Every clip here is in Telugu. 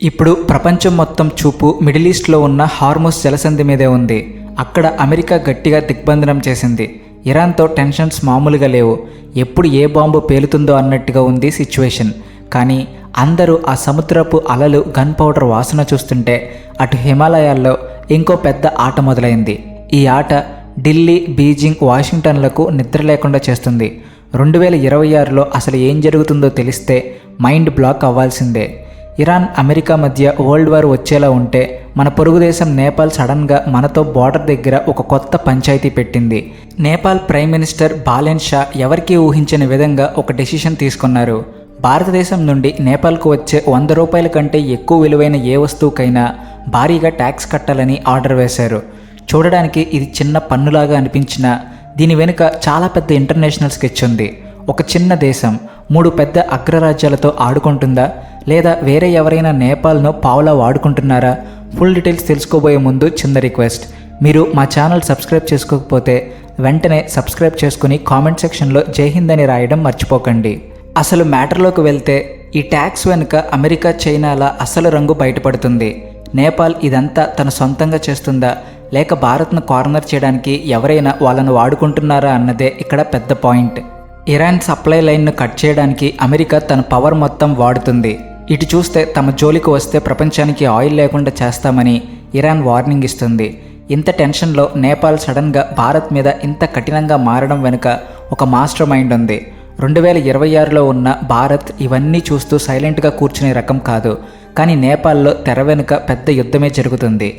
ఇప్పుడు ప్రపంచం మొత్తం చూపు మిడిల్ ఈస్ట్లో ఉన్న హార్ముజ్ జలసంధి మీదే ఉంది. అక్కడ అమెరికా గట్టిగా దిగ్బంధనం చేసింది. ఇరాన్తో టెన్షన్స్ మామూలుగా లేవు. ఎప్పుడు ఏ బాంబు పేలుతుందో అన్నట్టుగా ఉంది సిచ్యువేషన్. కానీ అందరూ ఆ సముద్రపు అలలు గన్ పౌడర్ వాసన చూస్తుంటే అటు హిమాలయాల్లో ఇంకో పెద్ద ఆట మొదలైంది. ఈ ఆట ఢిల్లీ, బీజింగ్, వాషింగ్టన్లకు నిద్ర లేకుండా చేస్తుంది. 2026లో అసలు ఏం జరుగుతుందో తెలిస్తే మైండ్ బ్లాక్ అవ్వాల్సిందే. ఇరాన్, అమెరికా మధ్య వరల్డ్ వార్ వచ్చేలా ఉంటే మన పొరుగు దేశం నేపాల్ సడన్గా మనతో బార్డర్ దగ్గర ఒక కొత్త పంచాయతీ పెట్టింది. నేపాల్ ప్రైమ్ మినిస్టర్ బాలెన్ షా ఎవరికీ ఊహించని విధంగా ఒక డెసిషన్ తీసుకున్నారు. భారతదేశం నుండి నేపాల్కు వచ్చే 100 రూపాయల కంటే ఎక్కువ విలువైన ఏ వస్తువుకైనా భారీగా ట్యాక్స్ కట్టాలని ఆర్డర్ వేశారు. చూడడానికి ఇది చిన్న పన్నులాగా అనిపించినా దీని వెనుక చాలా పెద్ద ఇంటర్నేషనల్ స్కెచ్ ఉంది. ఒక చిన్న దేశం 3 పెద్ద అగ్రరాజ్యాలతో ఆడుకుంటుందా, లేదా వేరే ఎవరైనా నేపాల్ను పావులా వాడుకుంటున్నారా? ఫుల్ డీటెయిల్స్ తెలుసుకోబోయే ముందు చిన్న రిక్వెస్ట్, మీరు మా ఛానల్ సబ్స్క్రైబ్ చేసుకోకపోతే వెంటనే సబ్స్క్రైబ్ చేసుకుని కామెంట్ సెక్షన్లో జై హింద్ అని రాయడం మర్చిపోకండి. అసలు మ్యాటర్లోకి వెళ్తే ఈ ట్యాక్స్ వెనుక అమెరికా, చైనాల అసలు రంగు బయటపడుతుంది. నేపాల్ ఇదంతా తన సొంతంగా చేస్తుందా, లేక భారత్ను కార్నర్ చేయడానికి ఎవరైనా వాళ్ళను వాడుకుంటున్నారా అన్నదే ఇక్కడ పెద్ద పాయింట్. ఇరాన్ సప్లై లైన్ను కట్ చేయడానికి అమెరికా తన పవర్ మొత్తం వాడుతుంది. ఇటు చూస్తే తమ జోలికి వస్తే ప్రపంచానికి ఆయిల్ లేకుండా చేస్తామని ఇరాన్ వార్నింగ్ ఇస్తుంది. ఇంత టెన్షన్లో నేపాల్ సడన్గా భారత్ మీద ఇంత కఠినంగా మారడం వెనుక ఒక మాస్టర్ మైండ్ ఉంది. 2026లో ఉన్న భారత్ ఇవన్నీ చూస్తూ సైలెంట్గా కూర్చునే రకం కాదు. కానీ నేపాల్లో తెర వెనుక పెద్ద యుద్ధమే జరుగుతుంది.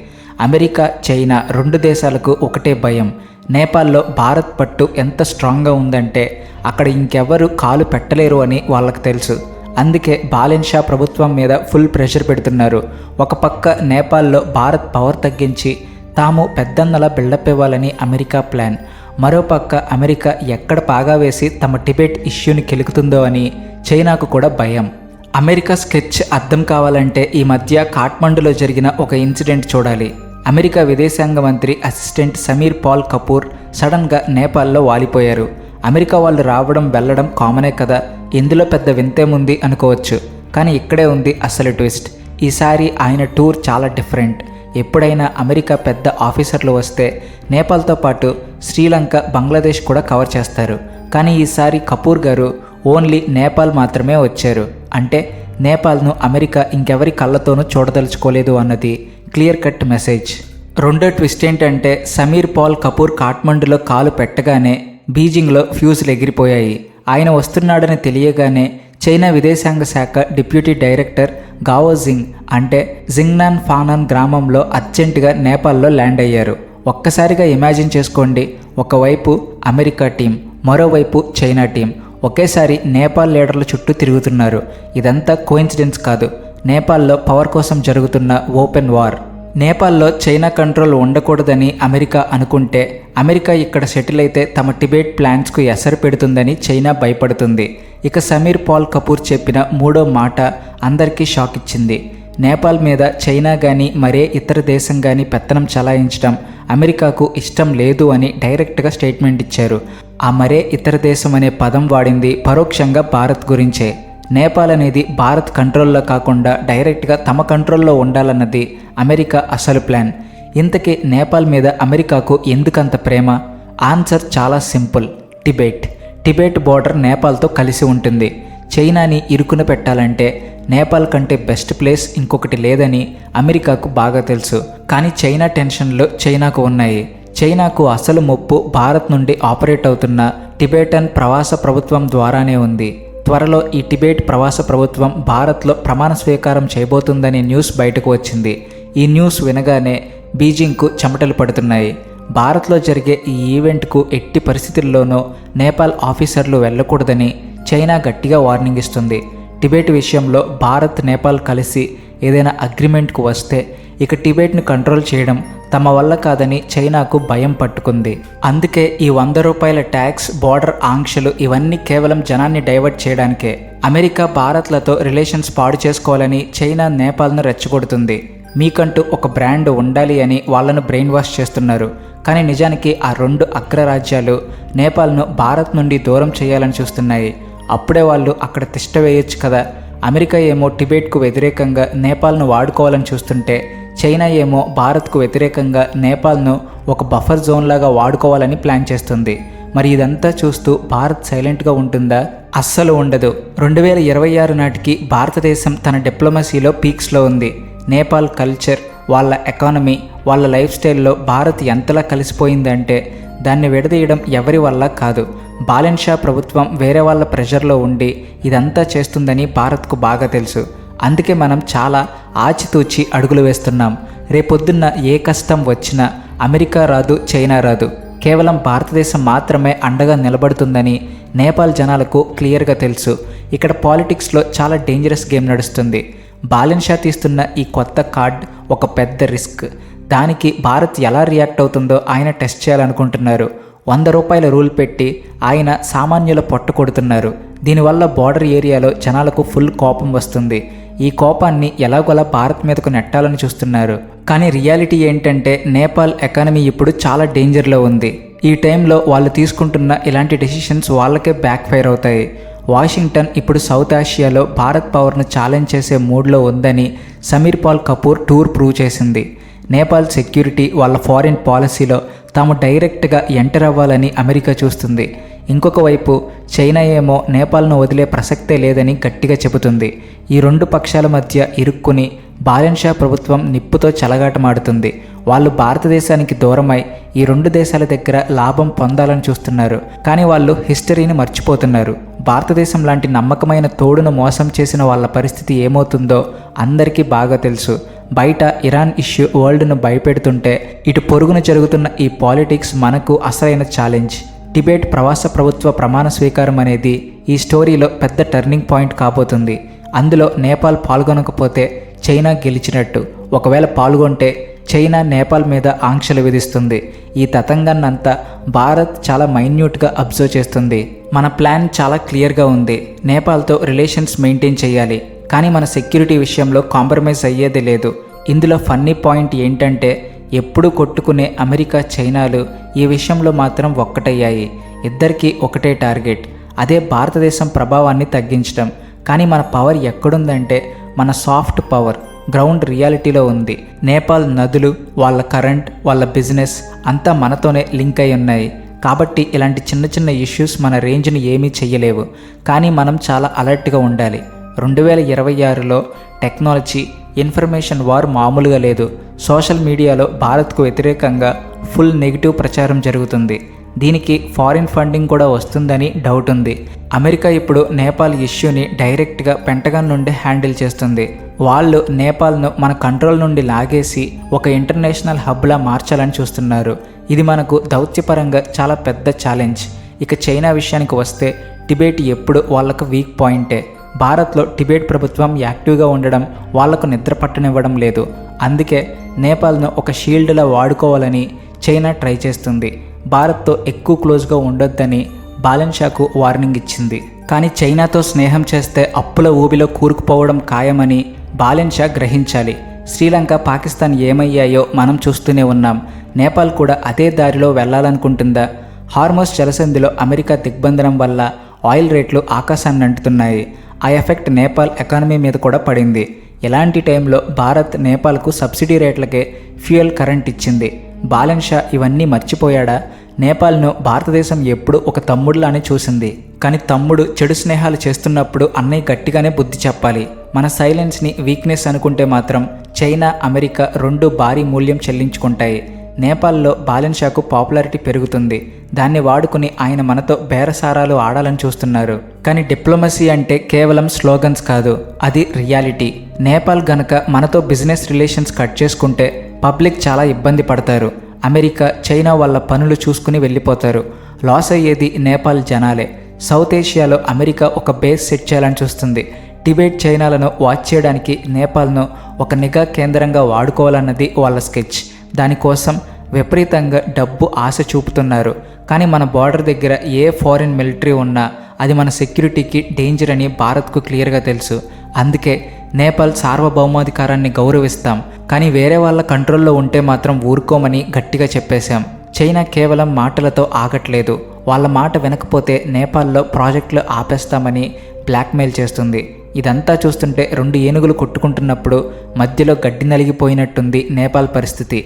అమెరికా, చైనా 2 దేశాలకు ఒకటే భయం. నేపాల్లో భారత్ పట్టు ఎంత స్ట్రాంగ్గా ఉందంటే అక్కడ ఇంకెవ్వరు కాలు పెట్టలేరు అని వాళ్ళకు తెలుసు. అందుకే బాలెన్ షా ప్రభుత్వం మీద ఫుల్ ప్రెషర్ పెడుతున్నారు. ఒక పక్క నేపాల్లో భారత్ పవర్ తగ్గించి తాము పెద్దన్నలా బిల్డప్ ఇవ్వాలని అమెరికా ప్లాన్. మరోపక్క అమెరికా ఎక్కడ పాగా వేసి తమ టిబెట్ ఇష్యూని కెలుకుతుందో అని చైనాకు కూడా భయం. అమెరికా స్కెచ్ అర్థం కావాలంటే ఈ మధ్య కాఠ్మండులో జరిగిన ఒక ఇన్సిడెంట్ చూడాలి. అమెరికా విదేశాంగ మంత్రి అసిస్టెంట్ సమీర్ పాల్ కపూర్ సడన్గా నేపాల్లో వాలిపోయారు. అమెరికా వాళ్ళు రావడం వెళ్ళడం కామనే కదా, ఇందులో పెద్ద వింతేముంది అనుకోవచ్చు. కానీ ఇక్కడే ఉంది అసలు ట్విస్ట్. ఈసారి ఆయన టూర్ చాలా డిఫరెంట్. ఎప్పుడైనా అమెరికా పెద్ద ఆఫీసర్లు వస్తే నేపాల్తో పాటు శ్రీలంక, బంగ్లాదేశ్ కూడా కవర్ చేస్తారు. కానీ ఈసారి కపూర్ గారు ఓన్లీ నేపాల్ మాత్రమే వచ్చారు. అంటే నేపాల్ను అమెరికా ఇంకెవరి కళ్ళతోనూ చూడదలుచుకోలేదు అన్నది క్లియర్ కట్ మెసేజ్. రెండో ట్విస్ట్ ఏంటంటే సమీర్ పాల్ కపూర్ కాఠ్మండులో కాలు పెట్టగానే బీజింగ్లో ఫ్యూజులు ఎగిరిపోయాయి. ఆయన వస్తున్నాడని తెలియగానే చైనా విదేశాంగ శాఖ డిప్యూటీ డైరెక్టర్ గావో జింగ్ అంటే జింగ్నాన్ ఫానాన్ గ్రామంలో అర్జెంటుగా నేపాల్లో ల్యాండ్ అయ్యారు. ఒక్కసారిగా ఇమాజిన్ చేసుకోండి, ఒకవైపు అమెరికా టీం, మరోవైపు చైనా టీం ఒకేసారి నేపాల్ లీడర్ల చుట్టూ తిరుగుతున్నారు. ఇదంతా కోఇన్సిడెన్స్ కాదు. నేపాల్లో పవర్ కోసం జరుగుతున్న ఓపెన్ వార్. నేపాల్లో చైనా కంట్రోల్ ఉండకూడదని అమెరికా అనుకుంటే అమెరికా ఇక్కడ సెటిల్ అయితే తమ టిబెట్ ప్లాన్స్కు ఎసరు పెడుతుందని చైనా భయపడుతుంది. ఇక సమీర్ పాల్ కపూర్ చెప్పిన 3వ మాట అందరికీ షాక్ ఇచ్చింది. నేపాల్ మీద చైనా కానీ మరే ఇతర దేశం కానీ పెత్తనం చలాయించడం అమెరికాకు ఇష్టం లేదు అని డైరెక్ట్గా స్టేట్మెంట్ ఇచ్చారు. ఆ మరే ఇతర దేశం అనే పదం వాడింది పరోక్షంగా భారత్ గురించే. నేపాల్ అనేది భారత్ కంట్రోల్లో కాకుండా డైరెక్ట్గా తమ కంట్రోల్లో ఉండాలన్నది అమెరికా అసలు ప్లాన్. ఇంతకీ నేపాల్ మీద అమెరికాకు ఎందుకంత ప్రేమ? ఆన్సర్ చాలా సింపుల్. టిబెట్ బోర్డర్ నేపాల్తో కలిసి ఉంటుంది. చైనాని ఇరుకున పెట్టాలంటే నేపాల్ కంటే బెస్ట్ ప్లేస్ ఇంకొకటి లేదని అమెరికాకు బాగా తెలుసు. కానీ చైనా టెన్షన్లు చైనాకు ఉన్నాయి. చైనాకు అసలు ముప్పు భారత్ నుండి ఆపరేట్ అవుతున్న టిబెటన్ ప్రవాస ప్రభుత్వం ద్వారానే ఉంది. త్వరలో ఈ టిబెట్ ప్రవాస ప్రభుత్వం భారత్లో ప్రమాణ స్వీకారం చేయబోతుందనే న్యూస్ బయటకు వచ్చింది. ఈ న్యూస్ వినగానే బీజింగ్కు చెమటలు పడుతున్నాయి. భారత్లో జరిగే ఈ ఈవెంట్కు ఎట్టి పరిస్థితుల్లోనూ నేపాల్ ఆఫీసర్లు వెళ్ళకూడదని చైనా గట్టిగా వార్నింగ్ ఇస్తుంది. టిబెట్ విషయంలో భారత్, నేపాల్ కలిసి ఏదైనా అగ్రిమెంట్కు వస్తే ఇక టిబెట్ను కంట్రోల్ చేయడం తమ వల్ల కాదని చైనాకు భయం పట్టుకుంది. అందుకే ఈ 100 రూపాయల ట్యాక్స్, బార్డర్ ఆంక్షలు ఇవన్నీ కేవలం జనాన్ని డైవర్ట్ చేయడానికే. అమెరికా భారత్లతో రిలేషన్స్ పాడు చేసుకోవాలని చైనా నేపాల్ను రెచ్చగొడుతుంది. మీకంటూ ఒక బ్రాండ్ ఉండాలి అని వాళ్ళను బ్రెయిన్ వాష్ చేస్తున్నారు. కానీ నిజానికి ఆ 2 అగ్రరాజ్యాలు నేపాల్ను భారత్ నుండి దూరం చేయాలని చూస్తున్నాయి. అప్పుడే వాళ్ళు అక్కడ తిష్ట వేయొచ్చు కదా. అమెరికా ఏమో టిబెట్కు వ్యతిరేకంగా నేపాల్ను వాడుకోవాలని చూస్తుంటే చైనా ఏమో భారత్కు వ్యతిరేకంగా నేపాల్ను ఒక బఫర్ జోన్ లాగా వాడుకోవాలని ప్లాన్ చేస్తుంది. మరి ఇదంతా చూస్తూ భారత్ సైలెంట్గా ఉంటుందా? అస్సలు ఉండదు. 2026 నాటికి భారతదేశం తన డిప్లొమసీలో పీక్స్లో ఉంది. నేపాల్ కల్చర్, వాళ్ళ ఎకానమీ, వాళ్ళ లైఫ్ స్టైల్లో భారత్ ఎంతలా కలిసిపోయిందంటే దాన్ని విడదీయడం ఎవరి వల్ల కాదు. బాలెన్ షా ప్రభుత్వం వేరే వాళ్ళ ప్రెషర్లో ఉండి ఇదంతా చేస్తుందని భారత్కు బాగా తెలుసు. అందుకే మనం చాలా ఆచితూచి అడుగులు వేస్తున్నాం. రేపొద్దున్న ఏ కష్టం వచ్చినా అమెరికా రాదు, చైనా రాదు, కేవలం భారతదేశం మాత్రమే అండగా నిలబడుతుందని నేపాల్ జనాలకు క్లియర్గా తెలుసు. ఇక్కడ పాలిటిక్స్లో చాలా డేంజరస్ గేమ్ నడుస్తుంది. బాలెన్ షా తీస్తున్న ఈ కొత్త కార్డ్ ఒక పెద్ద రిస్క్. దానికి భారత్ ఎలా రియాక్ట్ అవుతుందో ఆయన టెస్ట్ చేయాలనుకుంటున్నారు. 100 రూపాయల రూల్ పెట్టి ఆయన సామాన్యుల పొట్ట కొడుతున్నారు. దీనివల్ల బార్డర్ ఏరియాలో జనాలకు ఫుల్ కోపం వస్తుంది. ఈ కోపాన్ని ఎలాగోలా భారత్ మీదకు నెట్టాలని చూస్తున్నారు. కానీ రియాలిటీ ఏంటంటే నేపాల్ ఎకానమీ ఇప్పుడు చాలా డేంజర్లో ఉంది. ఈ టైంలో వాళ్ళు తీసుకుంటున్న ఇలాంటి డెసిషన్స్ వాళ్ళకే బ్యాక్ ఫైర్ అవుతాయి. వాషింగ్టన్ ఇప్పుడు సౌత్ ఆసియాలో భారత్ పవర్ను ఛాలెంజ్ చేసే మూడ్లో ఉందని సమీర్ పాల్ కపూర్ టూర్ ప్రూవ్ చేసింది. నేపాల్ సెక్యూరిటీ, వాళ్ళ ఫారిన్ పాలసీలో తాము డైరెక్ట్గా ఎంటర్ అవ్వాలని అమెరికా చూస్తుంది. ఇంకొక వైపు చైనా ఏమో నేపాల్ను వదిలే ప్రసక్తే లేదని గట్టిగా చెబుతుంది. ఈ రెండు పక్షాల మధ్య ఇరుక్కుని బాలెన్ షా ప్రభుత్వం నిప్పుతో చెలగాటమాడుతుంది. వాళ్ళు భారతదేశానికి దూరమై ఈ రెండు దేశాల దగ్గర లాభం పొందాలని చూస్తున్నారు. కానీ వాళ్ళు హిస్టరీని మర్చిపోతున్నారు. భారతదేశం లాంటి నమ్మకమైన తోడును మోసం చేసిన వాళ్ళ పరిస్థితి ఏమవుతుందో అందరికీ బాగా తెలుసు. బయట ఇరాన్ ఇష్యూ వరల్డ్ను భయపెడుతుంటే ఇటు పొరుగున జరుగుతున్న ఈ పాలిటిక్స్ మనకు అసలైన ఛాలెంజ్. టిబెట్ ప్రవాస ప్రభుత్వ ప్రమాణ స్వీకారం అనేది ఈ స్టోరీలో పెద్ద టర్నింగ్ పాయింట్ కాబోతుంది. అందులో నేపాల్ పాల్గొనకపోతే చైనా గెలిచినట్టు, ఒకవేళ పాల్గొంటే చైనా నేపాల్ మీద ఆంక్షలు విధిస్తుంది. ఈ తతంగాన్నంతా భారత్ చాలా మైన్యూట్గా అబ్జర్వ్ చేస్తుంది. మన ప్లాన్ చాలా క్లియర్గా ఉంది. నేపాల్తో రిలేషన్స్ మెయింటైన్ చేయాలి, కానీ మన సెక్యూరిటీ విషయంలో కాంప్రమైజ్ అయ్యేది లేదు. ఇందులో ఫన్నీ పాయింట్ ఏంటంటే ఎప్పుడు కొట్టుకునే అమెరికా, చైనాలు ఈ విషయంలో మాత్రం ఒక్కటయ్యాయి. ఇద్దరికీ ఒకటే టార్గెట్, అదే భారతదేశం ప్రభావాన్ని తగ్గించడం. కానీ మన పవర్ ఎక్కడుందంటే మన సాఫ్ట్ పవర్, గ్రౌండ్ రియాలిటీలో ఉంది. నేపాల్ నదులు, వాళ్ళ కరెంట్, వాళ్ళ బిజినెస్ అంతా మనతోనే లింక్ అయి ఉన్నాయి. కాబట్టి ఇలాంటి చిన్న చిన్న ఇష్యూస్ మన రేంజ్ని ఏమీ చెయ్యలేవు. కానీ మనం చాలా అలర్ట్గా ఉండాలి. 2026లో టెక్నాలజీ, ఇన్ఫర్మేషన్ వార్ మామూలుగా లేదు. సోషల్ మీడియాలో భారత్కు వ్యతిరేకంగా ఫుల్ నెగిటివ్ ప్రచారం జరుగుతుంది. దీనికి ఫారిన్ ఫండింగ్ కూడా వస్తుందని డౌట్ ఉంది. అమెరికా ఇప్పుడు నేపాల్ ఇష్యూని డైరెక్ట్గా పెంటగాన్ నుండి హ్యాండిల్ చేస్తుంది. వాళ్ళు నేపాల్ను మన కంట్రోల్ నుండి లాగేసి ఒక ఇంటర్నేషనల్ హబ్లా మార్చాలని చూస్తున్నారు. ఇది మనకు దౌత్యపరంగా చాలా పెద్ద ఛాలెంజ్. ఇక చైనా విషయానికి వస్తే టిబెట్ ఎప్పుడు వాళ్ళకు వీక్ పాయింటే. భారత్లో టిబెట్ ప్రభుత్వం యాక్టివ్గా ఉండడం వాళ్లకు నిద్ర పట్టనివ్వడం లేదు. అందుకే నేపాల్ను ఒక షీల్డ్లా వాడుకోవాలని చైనా ట్రై చేస్తుంది. భారత్తో ఎక్కువ క్లోజ్గా ఉండొద్దని బాలెన్ షాకు వార్నింగ్ ఇచ్చింది. కానీ చైనాతో స్నేహం చేస్తే అప్పుల ఊబిలో కూరుకుపోవడం ఖాయమని బాలెన్ షా గ్రహించాలి. శ్రీలంక, పాకిస్తాన్ ఏమయ్యాయో మనం చూస్తూనే ఉన్నాం. నేపాల్ కూడా అదే దారిలో వెళ్లాలనుకుంటుందా? హార్మోస్ జలసంధిలో అమెరికా దిగ్బంధనం వల్ల ఆయిల్ రేట్లు ఆకాశాన్ని అంటుతున్నాయి. ఆ ఎఫెక్ట్ నేపాల్ ఎకానమీ మీద కూడా పడింది. ఇలాంటి టైంలో భారత్ నేపాల్కు సబ్సిడీ రేట్లకే ఫ్యూయల్ కరెంట్ ఇచ్చింది. బాలెన్ షా ఇవన్నీ మర్చిపోయాడా? నేపాల్ను భారతదేశం ఎప్పుడు ఒక తమ్ముడిలానే చూసింది. కానీ తమ్ముడు చెడు స్నేహాలు చేస్తున్నప్పుడు అన్నయ్య గట్టిగానే బుద్ధి చెప్పాలి. మన సైలెన్స్ని వీక్నెస్ అనుకుంటే మాత్రం చైనా, అమెరికా రెండు భారీ మూల్యం చెల్లించుకుంటాయి. నేపాల్లో బాలెన్ షాకు పాపులారిటీ పెరుగుతుంది. దాన్ని వాడుకుని ఆయన మనతో బేరసారాలు ఆడాలని చూస్తున్నారు. కానీ డిప్లొమసీ అంటే కేవలం స్లోగన్స్ కాదు, అది రియాలిటీ. నేపాల్ గనక మనతో బిజినెస్ రిలేషన్స్ కట్ చేసుకుంటే పబ్లిక్ చాలా ఇబ్బంది పడతారు. అమెరికా, చైనా వాళ్ళ పనులు చూసుకుని వెళ్ళిపోతారు. లాస్ అయ్యేది నేపాల్ జనాలే. సౌత్ ఏషియాలో అమెరికా ఒక బేస్ సెట్ చేయాలని చూస్తుంది. టిబెట్, చైనాలను వాచ్ చేయడానికి నేపాల్ను ఒక నిఘా కేంద్రంగా వాడుకోవాలన్నది వాళ్ళ స్కెచ్. దానికోసం విపరీతంగా డబ్బు ఆశ చూపుతున్నారు. కానీ మన బార్డర్ దగ్గర ఏ ఫారిన్ మిలిటరీ ఉన్నా అది మన సెక్యూరిటీకి డేంజర్ అని భారత్కు క్లియర్గా తెలుసు. అందుకే నేపాల్ సార్వభౌమాధికారాన్ని గౌరవిస్తాం, కానీ వేరే వాళ్ళ కంట్రోల్లో ఉంటే మాత్రం ఊరుకోమని గట్టిగా చెప్పేశాం. చైనా కేవలం మాటలతో ఆగట్లేదు. వాళ్ళ మాట వినకపోతే నేపాల్లో ప్రాజెక్టులు ఆపేస్తామని బ్లాక్మెయిల్ చేస్తుంది. ఇదంతా చూస్తుంటే 2 ఏనుగులు కొట్టుకుంటున్నప్పుడు మధ్యలో గడ్డి నలిగిపోయినట్టుంది నేపాల్ పరిస్థితి.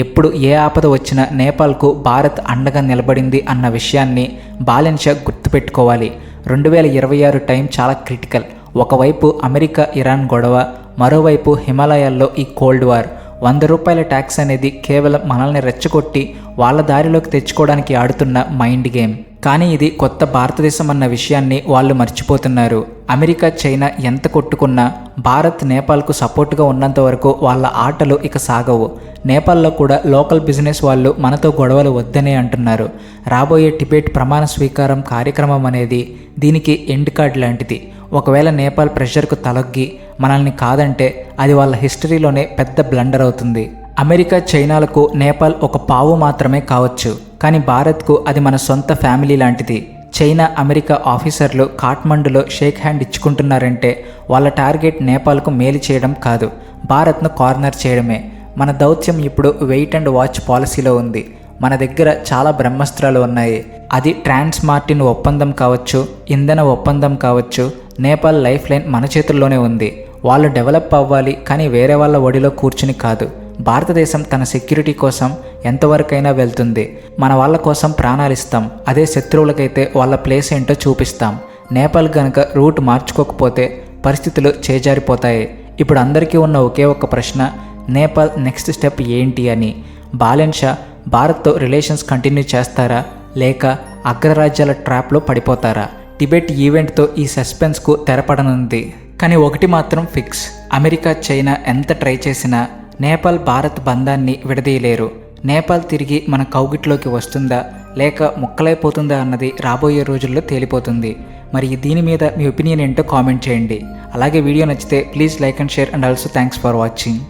ఎప్పుడు ఏ ఆపద వచ్చినా నేపాల్కు భారత్ అండగా నిలబడింది అన్న విషయాన్ని బాలెన్షా గుర్తుపెట్టుకోవాలి. 2026 టైం చాలా క్రిటికల్. ఒకవైపు అమెరికా ఇరాన్ గొడవ, మరోవైపు హిమాలయాల్లో ఈ కోల్డ్ వార్. 100 రూపాయల ట్యాక్స్ అనేది కేవలం మనల్ని రెచ్చగొట్టి వాళ్ళ దారిలోకి తెచ్చుకోవడానికి ఆడుతున్న మైండ్ గేమ్. కానీ ఇది కొత్త భారతదేశం అన్న విషయాన్ని వాళ్ళు మర్చిపోతున్నారు. అమెరికా చైనా ఎంత కొట్టుకున్నా భారత్ నేపాల్కు సపోర్టుగా ఉన్నంత వరకు వాళ్ళ ఆటలు ఇక సాగవు. నేపాల్లో కూడా లోకల్ బిజినెస్ వాళ్ళు మనతో గొడవలు వద్దనే అంటున్నారు. రాబోయే టిబెట్ ప్రమాణ స్వీకారం కార్యక్రమం అనేది దీనికి ఎండ్ కార్డ్ లాంటిది. ఒకవేళ నేపాల్ ప్రెషర్కు తలొగ్గి మనల్ని కాదంటే అది వాళ్ళ హిస్టరీలోనే పెద్ద బ్లండర్ అవుతుంది. అమెరికా చైనాలకు నేపాల్ ఒక పావు మాత్రమే కావచ్చు, కానీ భారత్కు అది మన సొంత ఫ్యామిలీ లాంటిది. చైనా అమెరికా ఆఫీసర్లు కాఠ్మండులో షేక్ హ్యాండ్ ఇచ్చుకుంటున్నారంటే వాళ్ళ టార్గెట్ నేపాల్కు మేలు చేయడం కాదు, భారత్ను కార్నర్ చేయడమే. మన దౌత్యం ఇప్పుడు వెయిట్ అండ్ వాచ్ పాలసీలో ఉంది. మన దగ్గర చాలా బ్రహ్మాస్త్రాలు ఉన్నాయి. అది ట్రాన్స్ మార్టిన్ ఒప్పందం కావచ్చు, ఇంధన ఒప్పందం కావచ్చు. నేపాల్ లైఫ్ లైన్ మన చేతుల్లోనే ఉంది. వాళ్ళు డెవలప్ అవ్వాలి, కానీ వేరే వాళ్ళ ఒడిలో కూర్చుని కాదు. భారతదేశం తన సెక్యూరిటీ కోసం ఎంతవరకైనా వెళ్తుంది. మన వాళ్ళ కోసం ప్రాణాలు ఇస్తాం. అదే శత్రువులకైతే వాళ్ళ ప్లేస్ ఏంటో చూపిస్తాం. నేపాల్ గనక రూట్ మార్చుకోకపోతే పరిస్థితులు చేజారిపోతాయి. ఇప్పుడు అందరికీ ఉన్న ఒకే ఒక్క ప్రశ్న, నేపాల్ నెక్స్ట్ స్టెప్ ఏంటి అని. బాలెన్షా భారత్తో రిలేషన్స్ కంటిన్యూ చేస్తారా, లేక అగ్రరాజ్యాల ట్రాప్లో పడిపోతారా? టిబెట్ ఈవెంట్తో ఈ సస్పెన్స్కు తెరపడనుంది. కానీ ఒకటి మాత్రం ఫిక్స్, అమెరికా చైనా ఎంత ట్రై చేసినా నేపాల్ భారత్ బంధాన్ని విడదీయలేరు. నేపాల్ తిరిగి మన కౌగిట్లోకి వస్తుందా లేక ముక్కలైపోతుందా అన్నది రాబోయే రోజుల్లో తేలిపోతుంది. మరి దీని మీద మీ ఒపీనియన్ ఏంటో కామెంట్ చేయండి. అలాగే వీడియో నచ్చితే please like and share, and also thanks for watching.